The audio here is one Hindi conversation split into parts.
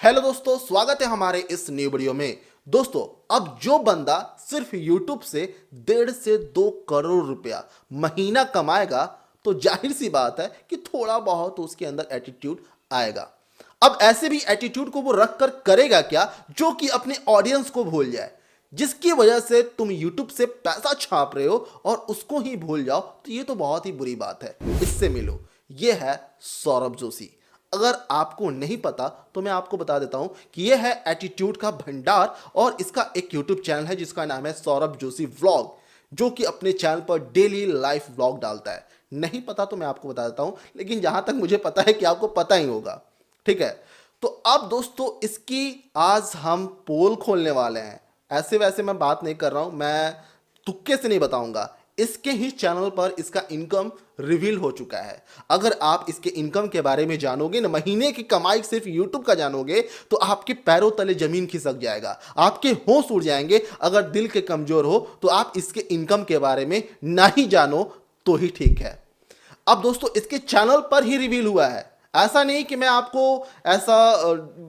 हेलो दोस्तों, स्वागत है हमारे इस न्यू वीडियो में। दोस्तों, अब जो बंदा सिर्फ YouTube से 1.5 से 2 करोड़ रुपया महीना कमाएगा तो जाहिर सी बात है कि थोड़ा बहुत उसके अंदर एटीट्यूड आएगा। अब ऐसे भी एटीट्यूड को वो रख कर करेगा क्या जो कि अपने ऑडियंस को भूल जाए, जिसकी वजह से तुम YouTube से पैसा छाप रहे हो और उसको ही भूल जाओ, तो ये तो बहुत ही बुरी बात है। इससे मिलो, ये है सौरभ जोशी। अगर आपको नहीं पता तो मैं आपको बता देता हूं कि यह है एटीट्यूड का भंडार और इसका एक यूट्यूब चैनल है जिसका नाम है सौरभ जोशी व्लॉग, जो कि अपने चैनल पर डेली लाइफ व्लॉग डालता है। नहीं पता तो मैं आपको बता देता हूं, लेकिन जहां तक मुझे पता है कि आपको पता ही होगा। ठीक है, तो अब दोस्तों इसकी आज हम पोल खोलने वाले हैं। ऐसे वैसे मैं बात नहीं कर रहा हूं, मैं तुक्के से नहीं बताऊंगा। इसके ही चैनल पर इसका इनकम रिवील हो चुका है। अगर आप इसके इनकम के बारे में जानोगे ना, महीने की कमाई सिर्फ यूट्यूब का जानोगे तो आपके पैरों तले जमीन खिसक जाएगा, आपके होश उड़ जाएंगे। अगर दिल के कमजोर हो तो आप इसके इनकम के बारे में ना ही जानो तो ही ठीक है। अब दोस्तों इसके चैनल पर ही रिवील हुआ है, ऐसा नहीं कि मैं आपको ऐसा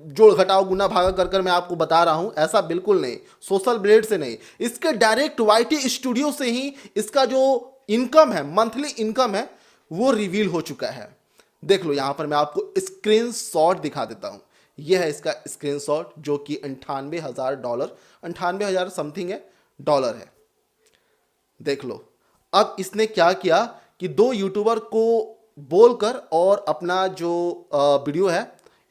जोड़ घटाव गुना भागा कर कर मैं आपको बता रहा हूं, ऐसा बिल्कुल नहीं। सोशल ब्लेड से नहीं, इसके डायरेक्ट वाईटी स्टूडियो से ही इसका जो इनकम है, मंथली इनकम है, वो रिवील हो चुका है। देख लो, यहां पर मैं आपको स्क्रीनशॉट दिखा देता हूं। यह है इसका स्क्रीनशॉट जो कि $98,000, 98,000 समथिंग है, डॉलर है। देख लो, अब इसने क्या किया कि दो यूट्यूबर को बोलकर और अपना जो वीडियो है,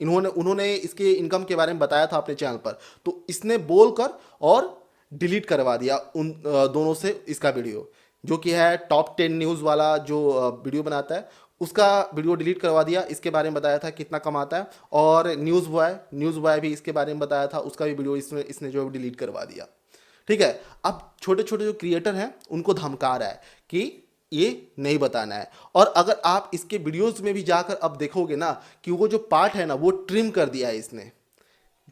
उन्होंने इसके इनकम के बारे में बताया था अपने चैनल पर, तो इसने बोलकर और डिलीट करवा दिया उन दोनों से इसका वीडियो, जो कि है टॉप 10 न्यूज़ वाला जो वीडियो बनाता है, उसका वीडियो डिलीट करवा दिया। इसके बारे में बताया था कितना कमाता है, और न्यूज़ बॉय भी इसके बारे में बताया था, उसका भी वीडियो इसने जो डिलीट करवा दिया। ठीक है, अब छोटे छोटे जो क्रिएटर हैं उनको धमका रहा है कि ये नहीं बताना है। और अगर आप इसके वीडियोस में भी जाकर अब देखोगे ना कि वो जो पार्ट है ना वो ट्रिम कर दिया है, इसने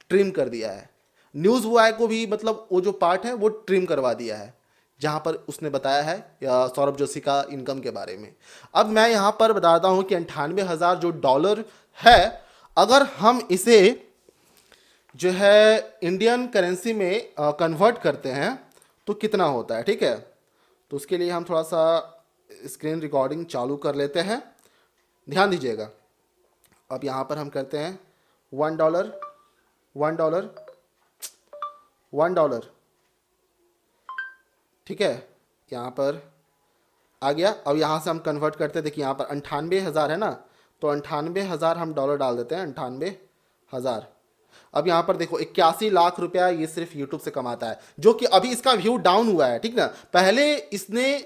ट्रिम कर दिया है। न्यूज़ बॉय को भी मतलब वो जो पार्ट है वो ट्रिम करवा दिया है जहां पर उसने बताया है सौरभ जोशी का इनकम के बारे में। अब मैं यहां पर बताता हूं कि 98,000 जो डॉलर है, अगर हम इसे जो है इंडियन करेंसी में कन्वर्ट करते हैं तो कितना होता है। ठीक है, तो उसके लिए हम थोड़ा सा स्क्रीन रिकॉर्डिंग चालू कर लेते हैं, ध्यान दीजिएगा। अब यहाँ पर हम करते हैं $1, $1, $1। ठीक है, यहाँ पर आ गया। अब यहाँ से हम कन्वर्ट करते हैं, देखिए यहाँ पर 98,000 है ना, तो 98,000 हम डॉलर डाल देते हैं, 98,000। अब यहाँ पर देखो 81 लाख रुपया ये सिर्फ यूट्यूब से कमाता है, जो कि अभी इसका व्यू डाउन हुआ है। ठीक ना, पहले इसने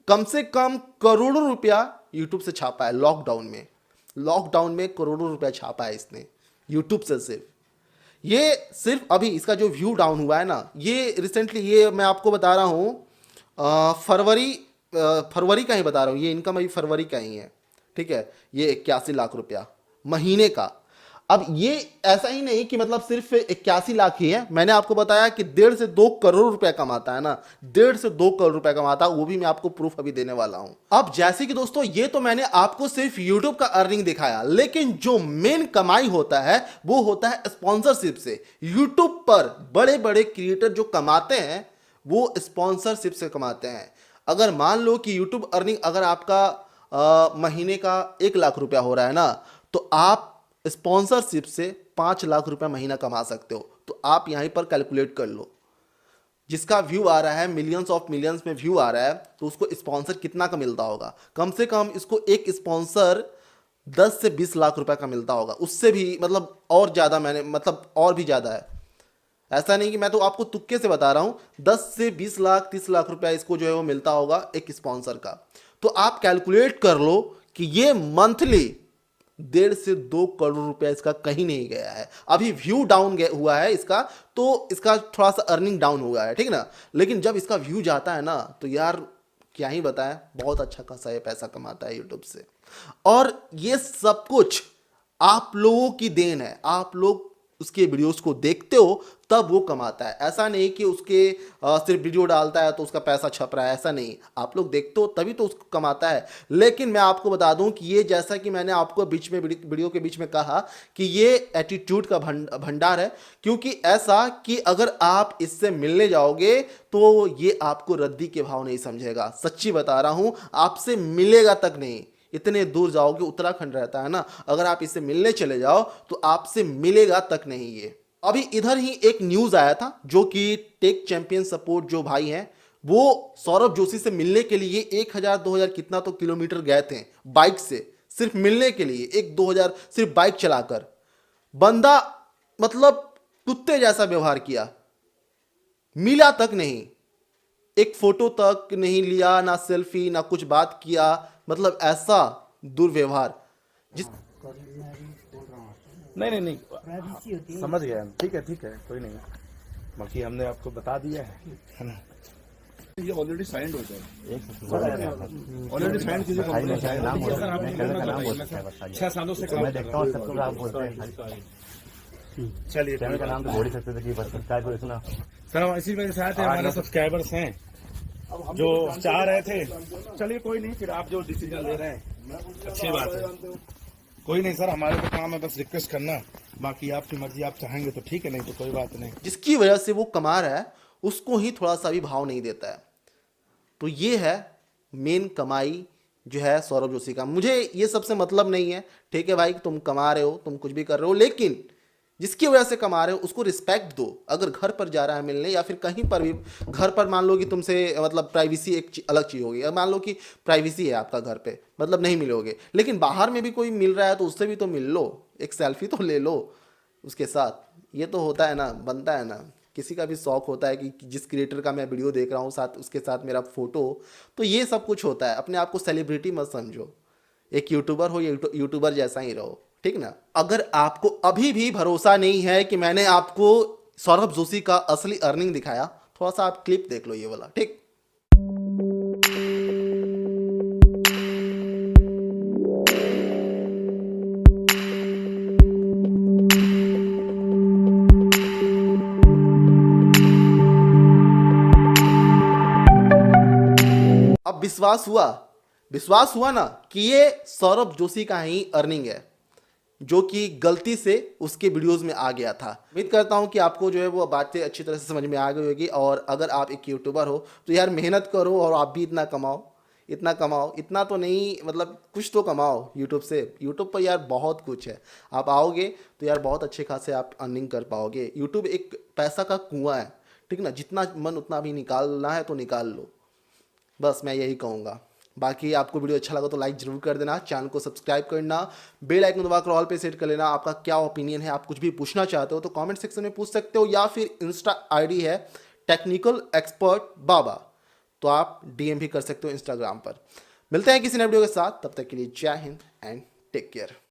कम से कम करोड़ों रुपया यूट्यूब से छापा है। लॉकडाउन में करोड़ों रुपया छापा है इसने यूट्यूब से। सिर्फ अभी इसका जो व्यू डाउन हुआ है ना, ये रिसेंटली, ये मैं आपको बता रहा हूँ फरवरी का ही बता रहा हूँ, ये इनकम अभी फरवरी का ही है। ठीक है, ये 81 लाख रुपया महीने का। अब ये ऐसा ही नहीं कि मतलब सिर्फ 81 लाख ही है, मैंने आपको बताया कि 1.5 से 2 करोड़ रुपया कमाता है ना, 1.5 से 2 करोड़ रुपया कमाता है, वो भी मैं आपको प्रूफ अभी देने वाला हूं। अब जैसे कि दोस्तों ये तो मैंने आपको सिर्फ यूट्यूब का अर्निंग दिखाया, लेकिन जो मेन कमाई होता है वो होता है स्पॉन्सरशिप से। यूट्यूब पर बड़े बड़े क्रिएटर जो कमाते हैं वो स्पॉन्सरशिप से कमाते हैं। अगर मान लो कि यूट्यूब अर्निंग अगर आपका महीने का 1 लाख रुपया हो रहा है ना, तो आप स्पॉन्सरशिप से 5 लाख रुपया महीना कमा सकते हो। तो आप यहीं पर कैलकुलेट कर लो, जिसका व्यू आ रहा है मिलियंस ऑफ मिलियंस में व्यू आ रहा है, तो उसको स्पॉन्सर कितना का मिलता होगा। कम से कम इसको एक स्पॉन्सर 10 से 20 लाख रुपया का मिलता होगा, उससे भी मतलब और ज़्यादा, मैंने मतलब और भी ज़्यादा है। ऐसा नहीं कि मैं तो आपको तुक्के से बता रहा हूँ, 10 से 20 लाख 30 लाख रुपया इसको जो है वो मिलता होगा एक स्पॉन्सर का। तो आप कैलकुलेट कर लो कि ये मंथली 1.5 से 2 करोड़ रुपया इसका कहीं नहीं गया है। अभी व्यू डाउन हुआ है इसका, तो इसका थोड़ा सा अर्निंग डाउन हुआ है। ठीक ना, लेकिन जब इसका व्यू जाता है ना, तो यार क्या ही बताएं, बहुत अच्छा खासा ये पैसा कमाता है यूट्यूब से। और ये सब कुछ आप लोगों की देन है, आप लोग उसके वीडियोस को देखते हो तब वो कमाता है। ऐसा नहीं कि उसके सिर्फ वीडियो डालता है तो उसका पैसा छप रहा है, ऐसा नहीं। आप लोग देखते हो तभी तो उसको कमाता है। लेकिन मैं आपको बता दूं कि ये, जैसा कि मैंने आपको बीच में वीडियो के बीच में कहा कि ये एटीट्यूड का भंडार है, क्योंकि ऐसा कि अगर आप इससे मिलने जाओगे तो ये आपको रद्दी के भाव नहीं समझेगा। सच्ची बता रहा हूं, आपसे मिलेगा तक नहीं। इतने दूर जाओगे, उत्तराखंड रहता है ना, अगर आप इससे मिलने चले जाओ तो आपसे मिलेगा तक नहीं ये। अभी इधर ही एक न्यूज आया था जो कि टेक चैंपियन सपोर्ट जो भाई हैं वो सौरभ जोशी से मिलने के लिए 1000-2000 कितना तो किलोमीटर गए थे बाइक से, सिर्फ मिलने के लिए 1-2000 सिर्फ बाइक चलाकर। बंदा मतलब कुत्ते जैसा व्यवहार किया, मिला तक नहीं, एक फोटो तक नहीं लिया, ना सेल्फी, ना कुछ बात किया, मतलब ऐसा दुर्व्यवहार। जिस नहीं नहीं नहीं, समझ गया। ठीक है कोई नहीं, बाकी हमने आपको बता दिया है ना। ये ऑलरेडी साइंड हो जाए, ऑलरेडी साइंड कीजिए। 6 सालों से काम कर रहा हूं। चलिए का नाम तो बोल ही सकते थे कि बस सब्सक्राइब करो। सुना सर, इसी वजह से आए थे, हमारे सब्सक्राइबर्स हैं जो चाह रहे थे। चलिए कोई नहीं, फिर आप जो डिसीजन ले रहे हैं अच्छी बात है। कोई नहीं सर, हमारे तो काम है बस रिक्वेस्ट करना, बाकी आपकी मर्जी, आप चाहेंगे तो ठीक है, नहीं तो कोई बात नहीं। जिसकी वजह से वो कमा रहा है उसको ही थोड़ा सा भी भाव नहीं देता है। तो ये है मेन कमाई जो है सौरभ जोशी का। मुझे ये सबसे मतलब नहीं है, ठीक है भाई, तुम कमा रहे हो, तुम कुछ भी कर रहे हो, लेकिन जिसकी वजह से कमा रहे हो उसको रिस्पेक्ट दो। अगर घर पर जा रहा है मिलने या फिर कहीं पर भी, घर पर मान लो कि तुमसे मतलब प्राइवेसी एक अलग चीज़ होगी। अब मान लो कि प्राइवेसी है आपका घर पे, मतलब नहीं मिलोगे, लेकिन बाहर में भी कोई मिल रहा है तो उससे भी तो मिल लो, एक सेल्फी तो ले लो उसके साथ। ये तो होता है ना, बनता है ना। किसी का भी शौक होता है कि जिस क्रिएटर का मैं वीडियो देख रहा हूँ साथ उसके साथ मेरा फोटो, तो ये सब कुछ होता है। अपने आप को सेलिब्रिटी मत समझो, एक यूट्यूबर हो, यूट्यूबर जैसा ही रहो, ठीक ना। अगर आपको अभी भी भरोसा नहीं है कि मैंने आपको सौरभ जोशी का असली अर्निंग दिखाया, थोड़ा सा आप क्लिप देख लो ये वाला, ठीक। अब विश्वास हुआ ना कि ये सौरभ जोशी का ही अर्निंग है, जो कि गलती से उसके वीडियोस में आ गया था। उम्मीद करता हूं कि आपको जो है वो बातें अच्छी तरह से समझ में आ गई होगी। और अगर आप एक यूट्यूबर हो तो यार मेहनत करो और आप भी इतना कमाओ, इतना तो नहीं, मतलब कुछ तो कमाओ यूट्यूब से। यूट्यूब पर यार बहुत कुछ है, आप आओगे तो यार बहुत अच्छे खासे आप अर्निंग कर पाओगे। यूट्यूब एक पैसा का कुआं है, ठीक ना, जितना मन उतना भी निकालना है तो निकाल लो, बस मैं यही कहूँगा। बाकी आपको वीडियो अच्छा लगा तो लाइक जरूर कर देना, चैनल को सब्सक्राइब करना, बेल आइकन दबाकर ऑल पे सेट कर लेना। आपका क्या ओपिनियन है, आप कुछ भी पूछना चाहते हो तो कमेंट सेक्शन में पूछ सकते हो, या फिर इंस्टा आईडी है टेक्निकल एक्सपर्ट बाबा, तो आप डीएम भी कर सकते हो इंस्टाग्राम पर। मिलते हैं किसी नए वीडियो के साथ, तब तक के लिए जय हिंद एंड टेक केयर।